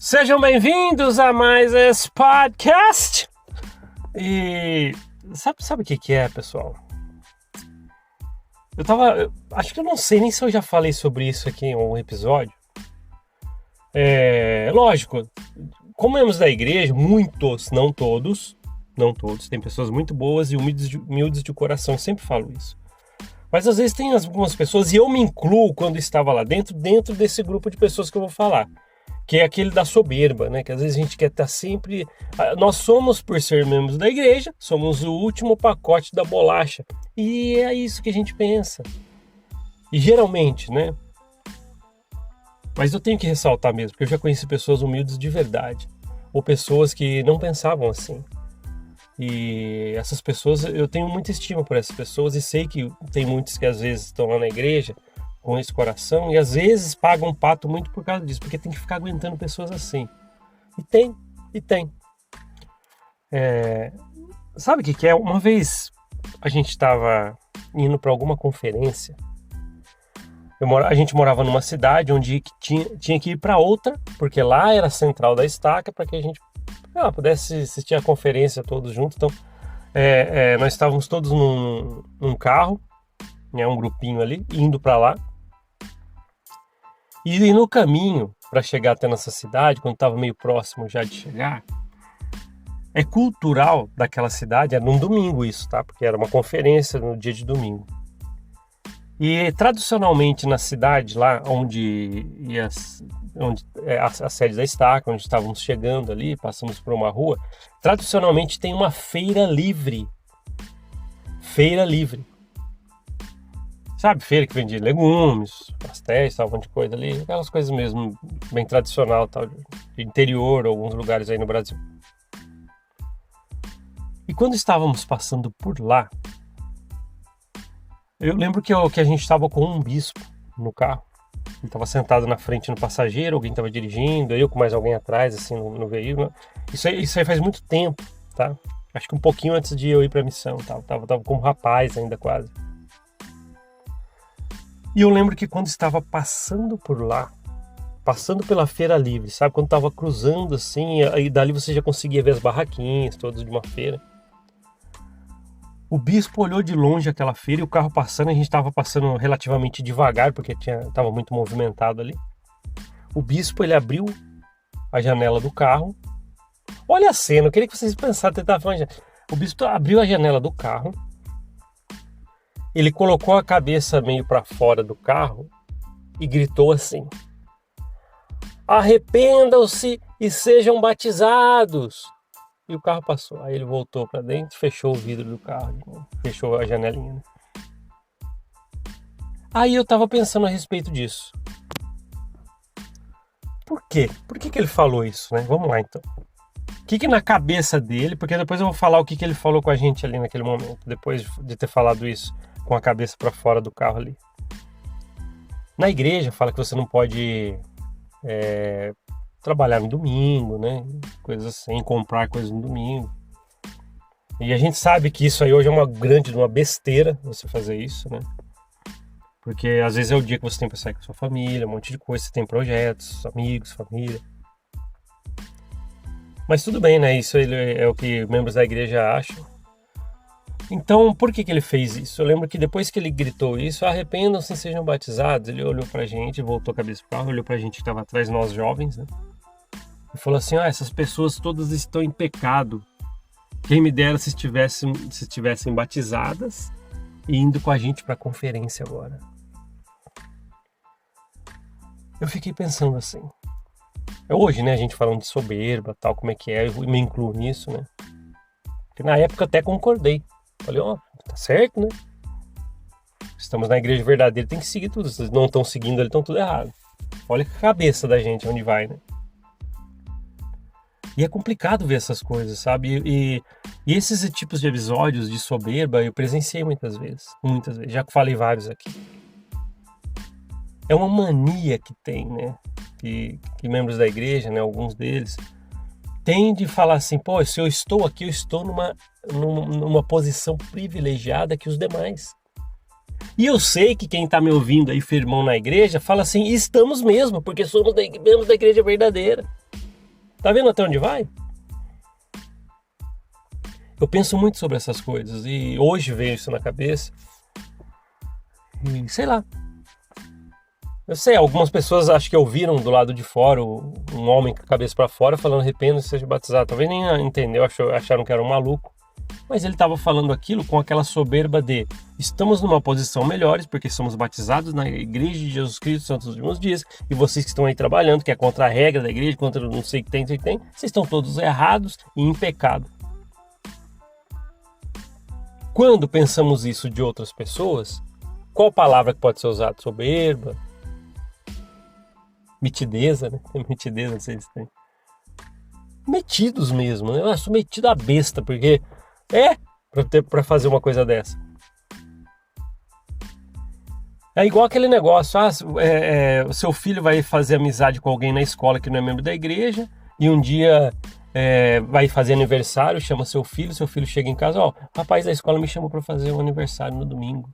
Sejam bem-vindos a mais esse podcast. E sabe o que é, pessoal? Acho que eu não sei nem se eu já falei sobre isso aqui em um episódio. Lógico, como membros da igreja, muitos, não todos, tem pessoas muito boas e humildes de coração, eu sempre falo isso. Mas às vezes tem algumas pessoas, e eu me incluo quando estava lá dentro desse grupo de pessoas que eu vou falar, que é aquele da soberba, né? Que às vezes a gente quer estar sempre... Nós somos, por ser membros da igreja, somos o último pacote da bolacha. E é isso que a gente pensa. E geralmente, né? Mas eu tenho que ressaltar mesmo, porque eu já conheci pessoas humildes de verdade. Ou pessoas que não pensavam assim. E essas pessoas, eu tenho muita estima por essas pessoas e sei que tem muitos que às vezes estão lá na igreja com esse coração e às vezes pagam um pato muito por causa disso, porque tem que ficar aguentando pessoas assim. E tem. Sabe o que é? Uma vez a gente estava indo para alguma conferência. A gente morava numa cidade onde tinha que ir para outra, porque lá era a central da estaca, para que a gente pudesse assistir a conferência todos juntos. Então, nós estávamos todos num carro, né, um grupinho ali, indo para lá. E no caminho, para chegar até nossa cidade, quando estava meio próximo já de chegar, é cultural daquela cidade, era num domingo isso, tá? Porque era uma conferência no dia de domingo. E tradicionalmente na cidade lá, onde é a sede da estaca, onde estávamos chegando ali, passamos por uma rua, tradicionalmente tem uma feira livre. Sabe, feira que vende legumes, pastéis, tal, um monte de coisa ali, aquelas coisas mesmo, bem tradicional, tal, de interior, alguns lugares aí no Brasil. E quando estávamos passando por lá, eu lembro que a gente estava com um bispo no carro. Ele estava sentado na frente no passageiro, alguém estava dirigindo, eu com mais alguém atrás, assim, no veículo. Isso aí faz muito tempo, tá? Acho que um pouquinho antes de eu ir para a missão, tá? Tava como rapaz ainda quase. E eu lembro que quando estava passando por lá, passando pela feira livre, sabe? Quando estava cruzando assim, aí dali você já conseguia ver as barraquinhas todas de uma feira. O bispo olhou de longe aquela feira e o carro passando, a gente estava passando relativamente devagar, porque estava muito movimentado ali. O bispo, ele abriu a janela do carro. Olha a cena, eu queria que vocês pensassem, o bispo abriu a janela do carro, ele colocou a cabeça meio para fora do carro e gritou assim: "Arrependam-se e sejam batizados!" E o carro passou. Aí ele voltou para dentro, fechou o vidro do carro, fechou a janelinha, né? Aí eu tava pensando a respeito disso. Por quê? Por que ele falou isso, né? Vamos lá, então. O que na cabeça dele, porque depois eu vou falar o que ele falou com a gente ali naquele momento, depois de ter falado isso, com a cabeça para fora do carro ali. Na igreja fala que você não pode trabalhar no domingo, né? Coisas assim, comprar coisas no domingo. E a gente sabe que isso aí hoje é uma besteira você fazer isso, né? Porque às vezes é o dia que você tem para sair com a sua família, um monte de coisa, você tem projetos, amigos, família. Mas tudo bem, né? Isso é o que membros da igreja acham. Então, por que ele fez isso? Eu lembro que depois que ele gritou isso, arrependam-se e sejam batizados, ele olhou pra gente, voltou a cabeça pro carro, olhou pra gente que estava atrás, nós jovens, né? E falou assim: essas pessoas todas estão em pecado. Quem me dera se estivessem batizadas e indo com a gente para a conferência agora. Eu fiquei pensando assim. Hoje, né, a gente falando de soberba, tal, como é que é, eu me incluo nisso, né? Porque na época eu até concordei. Falei, tá certo, né? Estamos na igreja verdadeira, tem que seguir tudo. Se vocês não estão seguindo, eles estão tudo errado. Olha a cabeça da gente, onde vai, né? E é complicado ver essas coisas, sabe? E esses tipos de episódios de soberba eu presenciei muitas vezes. Já falei vários aqui. É uma mania que tem, né? Que membros da igreja, né? Alguns deles, têm de falar assim: pô, se eu estou aqui, eu estou numa posição privilegiada que os demais. E eu sei que quem está me ouvindo aí, firmão na igreja, fala assim: estamos mesmo, porque somos membros da igreja verdadeira. Tá vendo até onde vai? Eu penso muito sobre essas coisas e hoje veio isso na cabeça. E sei lá. Eu sei, algumas pessoas acho que ouviram do lado de fora um homem com a cabeça para fora falando arrependa-se e seja batizado. Talvez nem entendeu, acharam que era um maluco. Mas ele estava falando aquilo com aquela soberba de estamos numa posição melhores porque somos batizados na igreja de Jesus Cristo Santos dos últimos dias e vocês que estão aí trabalhando, que é contra a regra da igreja, contra não sei o que tem, vocês estão todos errados e em pecado. Quando pensamos isso de outras pessoas, qual palavra que pode ser usada? Soberba? Mitideza, né? Mitideza, não sei se tem. Metidos mesmo, né? Eu sou metido a besta, porque pra fazer uma coisa dessa. É igual aquele negócio, o seu filho vai fazer amizade com alguém na escola que não é membro da igreja, e um dia vai fazer aniversário, chama seu filho chega em casa, o rapaz da escola me chamou para fazer um aniversário no domingo.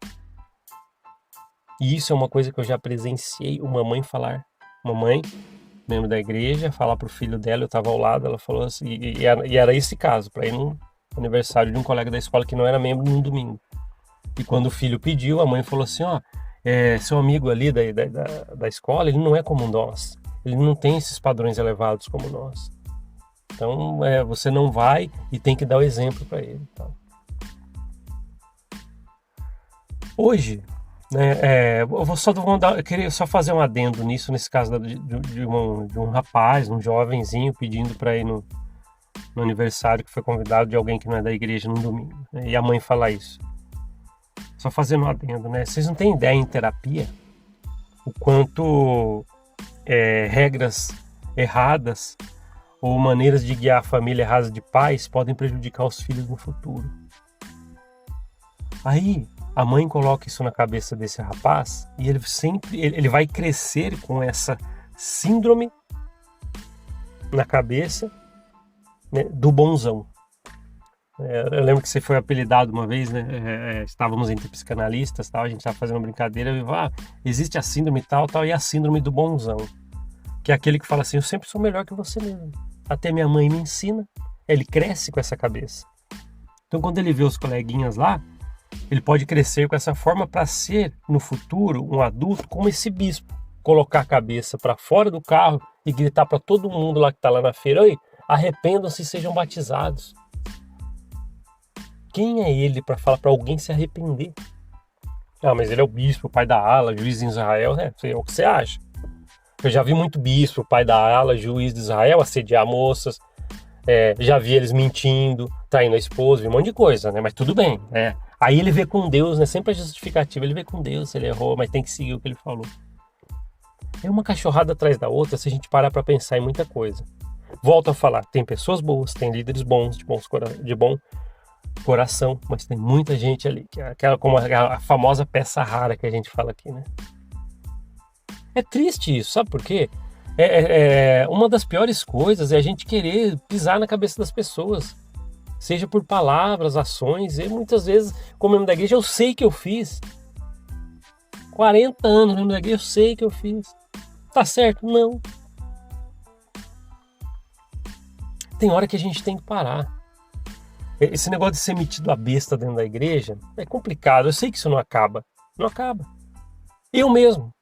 E isso é uma coisa que eu já presenciei uma mãe falar. Uma mãe, membro da igreja, falar pro filho dela, eu estava ao lado, ela falou assim, e era esse caso, para ir num aniversário de um colega da escola que não era membro num domingo. E quando o filho pediu, a mãe falou assim, seu amigo ali da escola, ele não é como nós, ele não tem esses padrões elevados como nós. Então, você não vai e tem que dar o exemplo para ele. Então. Hoje, eu queria só fazer um adendo nisso, nesse caso de um rapaz, um jovenzinho pedindo para ir no aniversário que foi convidado de alguém que não é da igreja no domingo, né? E a mãe fala isso. Só fazendo um adendo, né? Vocês não têm ideia em terapia o quanto regras erradas ou maneiras de guiar a família erradas de pais podem prejudicar os filhos no futuro. Aí a mãe coloca isso na cabeça desse rapaz e ele vai crescer com essa síndrome na cabeça, né, do bonzão. Eu lembro que você foi apelidado uma vez, né? Estávamos entre psicanalistas, tal, a gente estava fazendo uma brincadeira e existe a síndrome tal e a síndrome do bonzão, que é aquele que fala assim, eu sempre sou melhor que você mesmo. Até minha mãe me ensina. Ele cresce com essa cabeça. Então quando ele vê os coleguinhas lá, ele pode crescer com essa forma para ser, no futuro, um adulto como esse bispo. Colocar a cabeça para fora do carro e gritar para todo mundo lá que está lá na feira, oi, arrependam-se e sejam batizados. Quem é ele para falar para alguém se arrepender? Mas ele é o bispo, o pai da ala, juiz em Israel, né? É o que você acha. Eu já vi muito bispo, pai da ala, juiz de Israel, assediar moças. Já vi eles mentindo, traindo a esposa, vi um monte de coisa, né? Mas tudo bem, né? Aí ele vê com Deus, né? Sempre a justificativa, ele vê com Deus se ele errou, mas tem que seguir o que ele falou. É uma cachorrada atrás da outra se a gente parar para pensar em muita coisa. Volto a falar, tem pessoas boas, tem líderes bons, de bom coração, mas tem muita gente ali, que é aquela como a famosa peça rara que a gente fala aqui, né? É triste isso, sabe por quê? Uma das piores coisas é a gente querer pisar na cabeça das pessoas, seja por palavras, ações, e muitas vezes, como membro da igreja, eu sei que eu fiz. 40 anos membro da igreja, eu sei que eu fiz. Tá certo? Não. Tem hora que a gente tem que parar. Esse negócio de ser metido a besta dentro da igreja é complicado. Eu sei que isso não acaba. Não acaba. Eu mesmo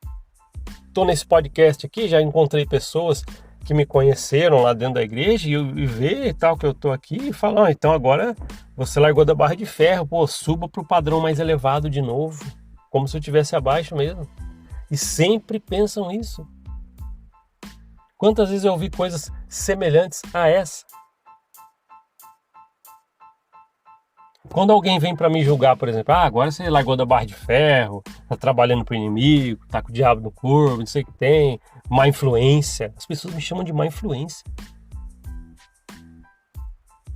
estou nesse podcast aqui, já encontrei pessoas que me conheceram lá dentro da igreja e vê tal que eu estou aqui e falam, então agora você largou da barra de ferro, suba para o padrão mais elevado de novo, como se eu estivesse abaixo mesmo. E sempre pensam isso. Quantas vezes eu ouvi coisas semelhantes a essa? Quando alguém vem para me julgar, por exemplo, agora você largou da barra de ferro, tá trabalhando pro inimigo, tá com o diabo no corpo, não sei o que tem, má influência. As pessoas me chamam de má influência.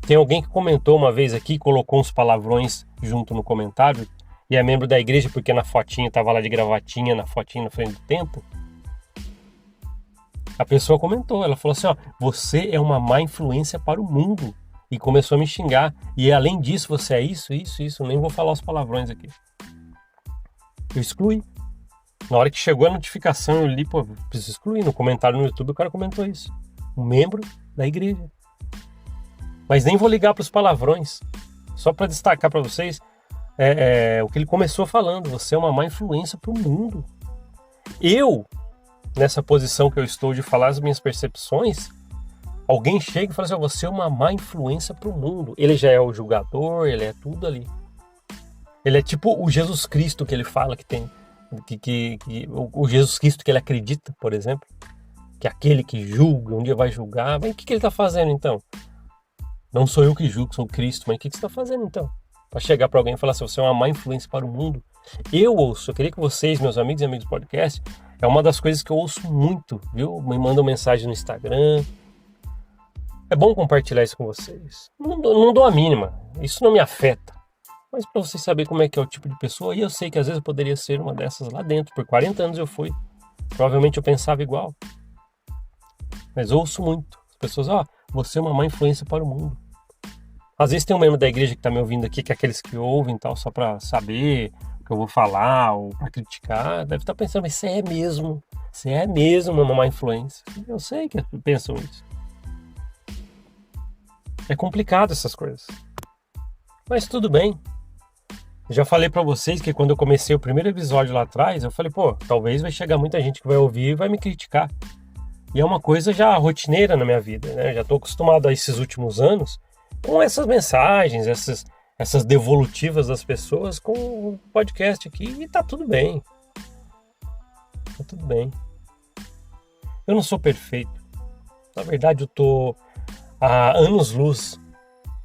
Tem alguém que comentou uma vez aqui, colocou uns palavrões junto no comentário, e é membro da igreja porque na fotinha, tava lá de gravatinha, na fotinha na frente do templo. A pessoa comentou, ela falou assim, você é uma má influência para o mundo. E começou a me xingar. E além disso, você é isso. Eu nem vou falar os palavrões aqui. Eu excluí. Na hora que chegou a notificação, eu li, preciso excluir. No comentário no YouTube, o cara comentou isso. Um membro da igreja. Mas nem vou ligar para os palavrões. Só para destacar para vocês o que ele começou falando. Você é uma má influência para o mundo. Eu, nessa posição que eu estou de falar as minhas percepções, alguém chega e fala assim, você é uma má influência para o mundo. Ele já é o julgador, ele é tudo ali. Ele é tipo o Jesus Cristo que ele fala que tem, o Jesus Cristo que ele acredita, por exemplo, que é aquele que julga, um dia vai julgar. Mas o que ele está fazendo então? Não sou eu que julgo, sou o Cristo, mas o que você está fazendo então? Para chegar para alguém e falar assim, você é uma má influência para o mundo. Eu queria que vocês, meus amigos e amigos do podcast, é uma das coisas que eu ouço muito, viu? Me mandam mensagem no Instagram. É bom compartilhar isso com vocês. Não dou a mínima, isso não me afeta. Mas para vocês saberem como é que é o tipo de pessoa, e eu sei que às vezes eu poderia ser uma dessas lá dentro. Por 40 anos eu fui. Provavelmente eu pensava igual. Mas eu ouço muito. As pessoas, você é uma má influência para o mundo. Às vezes tem um membro da igreja que está me ouvindo aqui, que é aqueles que ouvem tal, só para saber o que eu vou falar ou para criticar. Deve estar pensando, mas você é mesmo uma má influência. Eu sei que pensam isso. É complicado essas coisas. Mas tudo bem. Já falei pra vocês que quando eu comecei o primeiro episódio lá atrás, eu falei, talvez vai chegar muita gente que vai ouvir e vai me criticar. E é uma coisa já rotineira na minha vida, né? Eu já tô acostumado a esses últimos anos com essas mensagens, essas devolutivas das pessoas com o podcast aqui e tá tudo bem. Tá tudo bem. Eu não sou perfeito. Na verdade, eu tô a anos-luz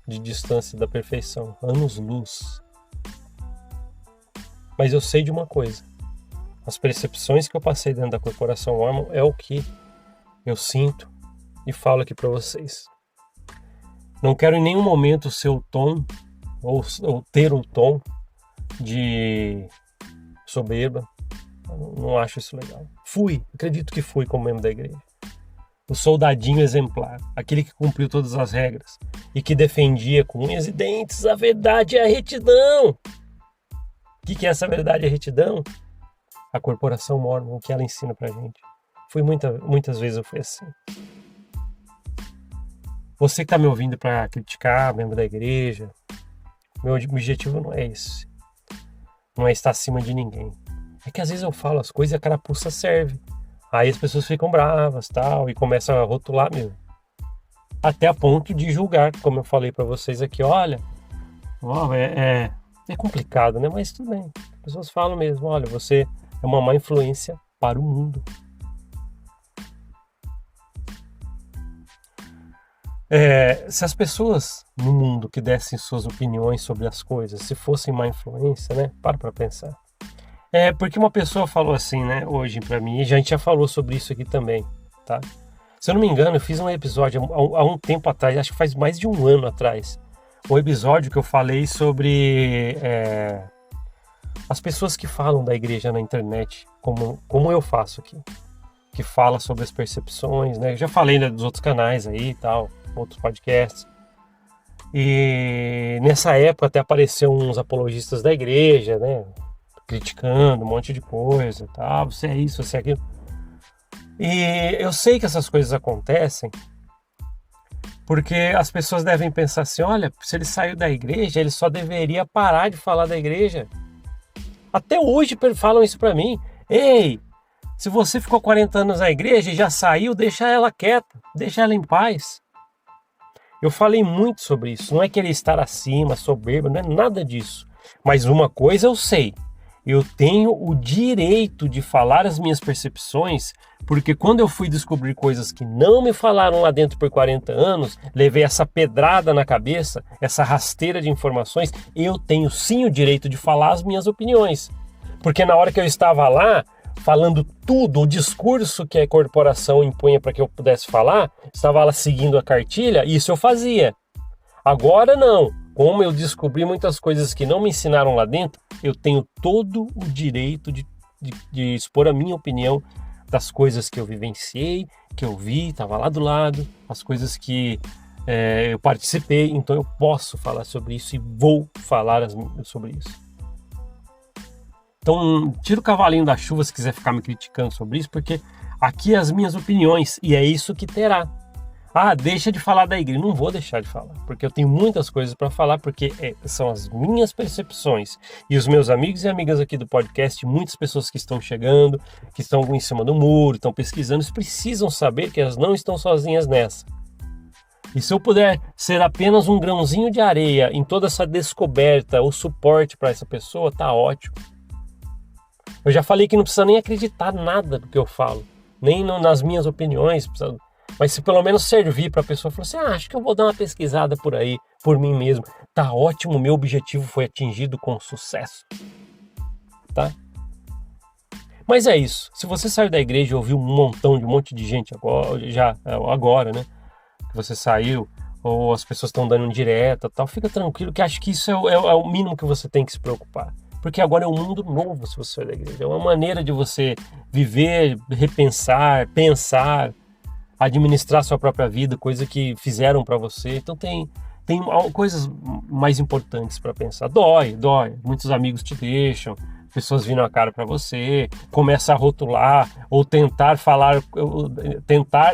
de distância da perfeição. Anos-luz. Mas eu sei de uma coisa. As percepções que eu passei dentro da Corporação Mormon é o que eu sinto e falo aqui para vocês. Não quero em nenhum momento ser o tom ou ter o tom de soberba. Não acho isso legal. Acredito que fui como membro da igreja. O soldadinho exemplar, aquele que cumpriu todas as regras e que defendia com unhas e dentes a verdade e a retidão. O que é essa verdade e a retidão? A Corporação Mormon, o que ela ensina pra gente. Muitas vezes eu fui assim. Você que está me ouvindo para criticar, membro da igreja, meu objetivo não é esse. Não é estar acima de ninguém. É que às vezes eu falo as coisas e a carapuça serve. Aí as pessoas ficam bravas tal, e começam a rotular mesmo. Até a ponto de julgar, como eu falei para vocês aqui. Olha, é complicado, né? Mas tudo bem. As pessoas falam mesmo, olha, você é uma má influência para o mundo. Se as pessoas no mundo que dessem suas opiniões sobre as coisas, se fossem má influência, né? Para pensar. Porque uma pessoa falou assim, né, hoje pra mim, e a gente já falou sobre isso aqui também, tá? Se eu não me engano, eu fiz um episódio há um tempo atrás, acho que faz mais de um ano atrás, um episódio que eu falei sobre as pessoas que falam da igreja na internet, como eu faço aqui, que fala sobre as percepções, né? Eu já falei, né, dos outros canais aí e tal, outros podcasts. E nessa época até apareceram uns apologistas da igreja, né? Criticando um monte de coisa, tá? Você é isso, você é aquilo. E eu sei que essas coisas acontecem porque as pessoas devem pensar assim, olha, se ele saiu da igreja, ele só deveria parar de falar da igreja. Até hoje falam isso pra mim. Ei, se você ficou 40 anos na igreja e já saiu, deixa ela quieta, deixa ela em paz. Eu falei muito sobre isso, não é querer estar acima, soberba, não é nada disso. Mas uma coisa eu sei, eu tenho o direito de falar as minhas percepções, porque quando eu fui descobrir coisas que não me falaram lá dentro por 40 anos, levei essa pedrada na cabeça, essa rasteira de informações, eu tenho sim o direito de falar as minhas opiniões. Porque na hora que eu estava lá, falando tudo, o discurso que a corporação impunha para que eu pudesse falar, estava lá seguindo a cartilha, e isso eu fazia. Agora não. Como eu descobri muitas coisas que não me ensinaram lá dentro, eu tenho todo o direito de expor a minha opinião das coisas que eu vivenciei, que eu vi, estava lá do lado, as coisas que eu participei, então eu posso falar sobre isso e vou falar sobre isso. Então, tira o cavalinho da chuva se quiser ficar me criticando sobre isso, porque aqui as minhas opiniões, e é isso que terá. Deixa de falar da igreja. Não vou deixar de falar, porque eu tenho muitas coisas para falar, porque são as minhas percepções. E os meus amigos e amigas aqui do podcast, muitas pessoas que estão chegando, que estão em cima do muro, estão pesquisando, eles precisam saber que elas não estão sozinhas nessa. E se eu puder ser apenas um grãozinho de areia em toda essa descoberta, o suporte para essa pessoa, tá ótimo. Eu já falei que não precisa nem acreditar nada do que eu falo, nem nas minhas opiniões, mas se pelo menos servir para a pessoa, falar assim, acho que eu vou dar uma pesquisada por aí, por mim mesmo. Tá ótimo, meu objetivo foi atingido com sucesso. Tá? Mas é isso. Se você saiu da igreja e ouviu um monte de gente agora, né? Que você saiu, ou as pessoas estão dando indireta, tal, fica tranquilo, que acho que isso é o mínimo que você tem que se preocupar. Porque agora é um mundo novo se você sair da igreja. É uma maneira de você viver, repensar, pensar, administrar sua própria vida, coisa que fizeram para você. Então tem coisas mais importantes para pensar. Dói. Muitos amigos te deixam, pessoas viram a cara para você, começa a rotular ou tentar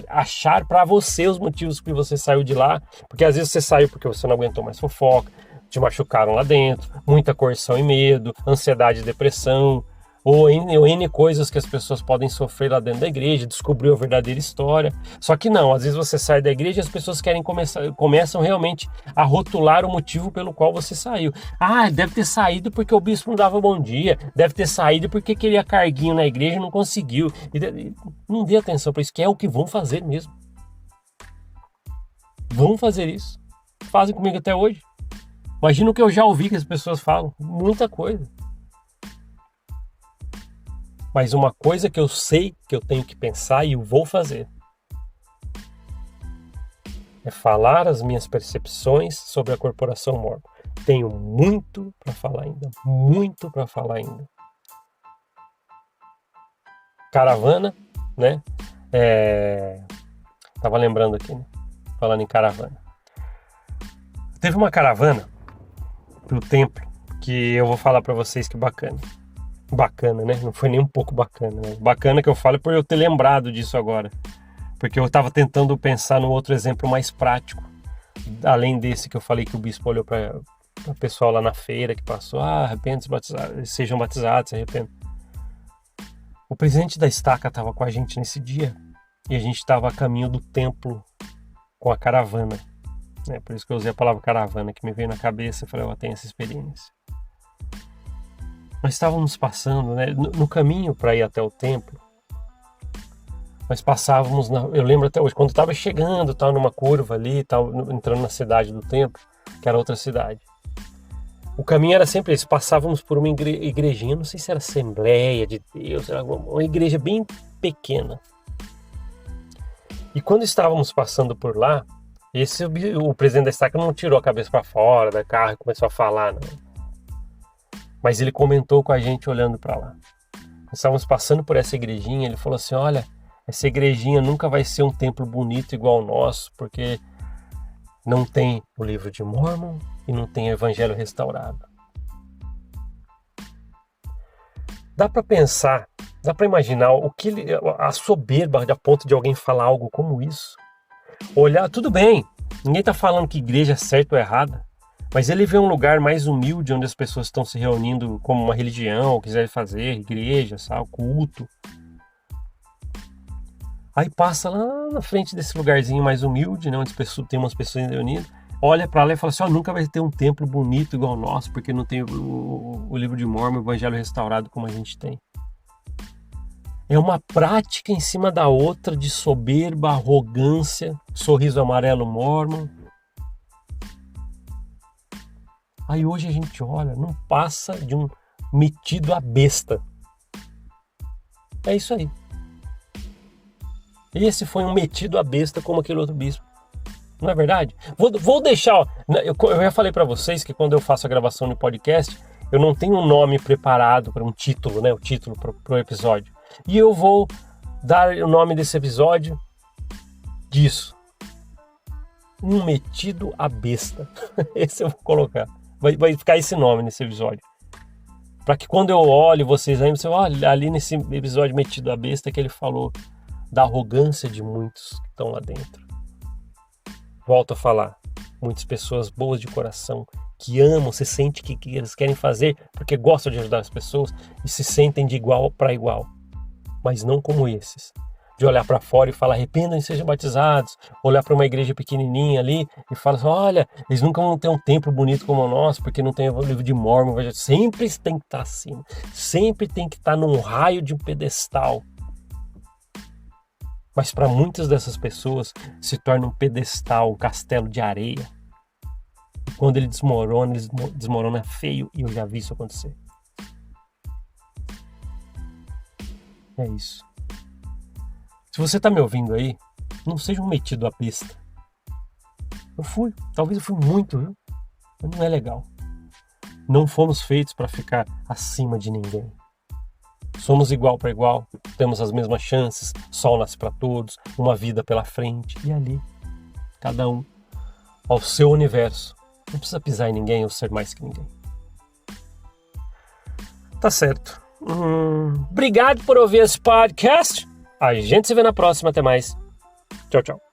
achar para você os motivos que você saiu de lá, porque às vezes você saiu porque você não aguentou mais fofoca, te machucaram lá dentro, muita coerção e medo, ansiedade e depressão, ou N coisas que as pessoas podem sofrer lá dentro da igreja, descobriu a verdadeira história. Só que não, às vezes você sai da igreja e as pessoas começam realmente a rotular o motivo pelo qual você saiu. Deve ter saído porque o bispo não dava bom dia, deve ter saído porque queria carguinho na igreja e não conseguiu. E não dê atenção para isso, que é o que vão fazer mesmo. Vão fazer isso. Fazem comigo até hoje. Imagina o que eu já ouvi que as pessoas falam. Muita coisa. Mas uma coisa que eu sei que eu tenho que pensar e eu vou fazer é falar as minhas percepções sobre a Corporação Mormon. Tenho muito para falar ainda, muito para falar ainda. Caravana, né? Tava lembrando aqui, né? Falando em caravana. Teve uma caravana pro templo que eu vou falar para vocês que bacana. Bacana, né? Não foi nem um pouco bacana, né? Bacana que eu falo por eu ter lembrado disso agora. Porque eu estava tentando pensar num outro exemplo mais prático. Além desse que eu falei que o bispo olhou para o pessoal lá na feira que passou. Arrependam-se, sejam batizados, se arrependam. O presidente da estaca estava com a gente nesse dia. E a gente estava a caminho do templo com a caravana. Né? Por isso que eu usei a palavra caravana, que me veio na cabeça. Eu falei, eu tenho essa experiência. Nós estávamos passando, né, no caminho para ir até o templo, nós passávamos, eu lembro até hoje, quando estava chegando, estava numa curva ali, estava entrando na cidade do templo, que era outra cidade. O caminho era sempre esse, passávamos por uma igrejinha, não sei se era Assembleia de Deus, era uma igreja bem pequena. E quando estávamos passando por lá, o presidente da estaca não tirou a cabeça para fora da carro e começou a falar, não. Mas ele comentou com a gente olhando para lá. Nós estávamos passando por essa igrejinha, ele falou assim, olha, essa igrejinha nunca vai ser um templo bonito igual o nosso, porque não tem o livro de Mormon e não tem o evangelho restaurado. Dá para pensar, dá para imaginar a soberba a ponto de alguém falar algo como isso. Olhar, tudo bem, ninguém está falando que igreja é certa ou errada, mas ele vê um lugar mais humilde onde as pessoas estão se reunindo como uma religião, quiserem fazer, igreja, sabe, culto. Aí passa lá na frente desse lugarzinho mais humilde, né, onde tem umas pessoas reunidas, olha para lá e fala assim, nunca vai ter um templo bonito igual o nosso, porque não tem o livro de Mormon, o evangelho restaurado como a gente tem. É uma prática em cima da outra de soberba, arrogância, sorriso amarelo Mormon. Aí hoje a gente olha, não passa de um metido a besta. É isso aí. Esse foi um metido a besta como aquele outro bispo. Não é verdade? Vou deixar... Eu já falei para vocês que quando eu faço a gravação no podcast, eu não tenho um nome preparado para um título, né? O título para o episódio. E eu vou dar o nome desse episódio disso. Um metido a besta. Esse eu vou colocar. Vai ficar esse nome nesse episódio. Para que quando eu olho vocês aí, você olha ali nesse episódio metido a besta que ele falou da arrogância de muitos que estão lá dentro. Volto a falar, muitas pessoas boas de coração, que amam, se sente que eles querem fazer porque gostam de ajudar as pessoas e se sentem de igual para igual, mas não como esses. De olhar para fora e falar, arrependam e sejam batizados, olhar para uma igreja pequenininha ali e falar assim, olha, eles nunca vão ter um templo bonito como o nosso, porque não tem o livro de Mórmon, sempre tem que estar acima, sempre tem que estar num raio de um pedestal. Mas para muitas dessas pessoas se torna um pedestal, um castelo de areia. E quando ele desmorona feio, e eu já vi isso acontecer. É isso. Se você tá me ouvindo aí, não seja um metido à besta. Talvez eu fui muito, viu? Mas não é legal. Não fomos feitos para ficar acima de ninguém. Somos igual para igual, temos as mesmas chances, sol nasce para todos, uma vida pela frente. E ali, cada um ao seu universo. Não precisa pisar em ninguém ou ser mais que ninguém. Tá certo. Obrigado por ouvir esse podcast. A gente se vê na próxima. Até mais. Tchau, tchau.